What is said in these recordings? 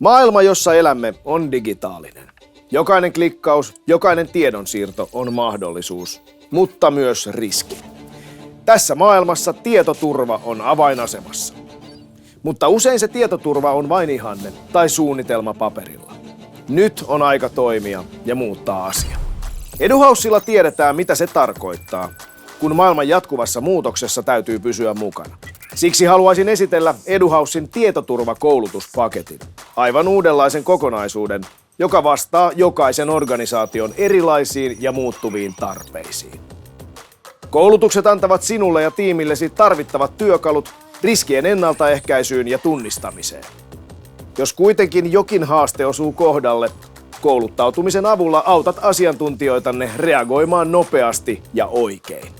Maailma, jossa elämme, on digitaalinen. Jokainen klikkaus, jokainen tiedonsiirto on mahdollisuus, mutta myös riski. Tässä maailmassa tietoturva on avainasemassa. Mutta usein se tietoturva on vain ihanne tai suunnitelma paperilla. Nyt on aika toimia ja muuttaa asia. Eduhousella tiedetään, mitä se tarkoittaa, kun maailman jatkuvassa muutoksessa täytyy pysyä mukana. Siksi haluaisin esitellä Eduhousen tietoturvakoulutuspaketin. Aivan uudenlaisen kokonaisuuden, joka vastaa jokaisen organisaation erilaisiin ja muuttuviin tarpeisiin. Koulutukset antavat sinulle ja tiimillesi tarvittavat työkalut riskien ennaltaehkäisyyn ja tunnistamiseen. Jos kuitenkin jokin haaste osuu kohdalle, kouluttautumisen avulla autat asiantuntijoitanne reagoimaan nopeasti ja oikein.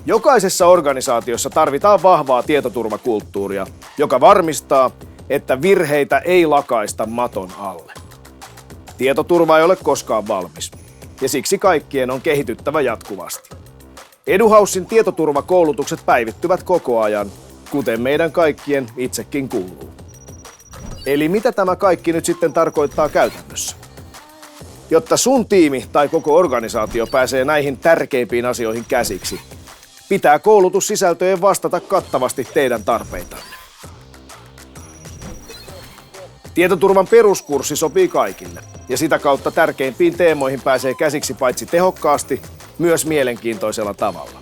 Jokaisessa organisaatiossa tarvitaan vahvaa tietoturvakulttuuria, joka varmistaa, että virheitä ei lakaista maton alle. Tietoturva ei ole koskaan valmis, ja siksi kaikkien on kehityttävä jatkuvasti. Eduhousen tietoturvakoulutukset päivittyvät koko ajan, kuten meidän kaikkien itsekin kuuluu. Eli mitä tämä kaikki nyt sitten tarkoittaa käytännössä? Jotta sun tiimi tai koko organisaatio pääsee näihin tärkeimpiin asioihin käsiksi, pitää koulutussisältöjen vastata kattavasti teidän tarpeitanne. Tietoturvan peruskurssi sopii kaikille, ja sitä kautta tärkeimpiin teemoihin pääsee käsiksi paitsi tehokkaasti, myös mielenkiintoisella tavalla.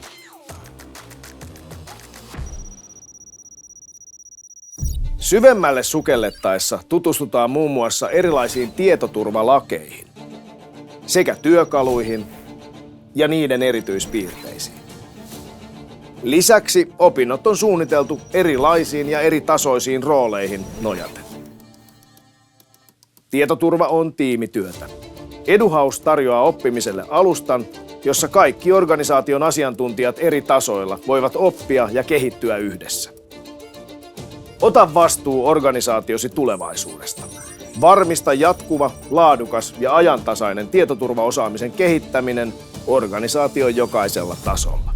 Syvemmälle sukellettaessa tutustutaan muun muassa erilaisiin tietoturvalakeihin, sekä työkaluihin ja niiden erityispiirteisiin. Lisäksi opinnot on suunniteltu erilaisiin ja eri tasoisiin rooleihin nojaten. Tietoturva on tiimityötä. Eduhouse tarjoaa oppimiselle alustan, jossa kaikki organisaation asiantuntijat eri tasoilla voivat oppia ja kehittyä yhdessä. Ota vastuu organisaatiosi tulevaisuudesta. Varmista jatkuva, laadukas ja ajantasainen tietoturvaosaamisen kehittäminen organisaation jokaisella tasolla.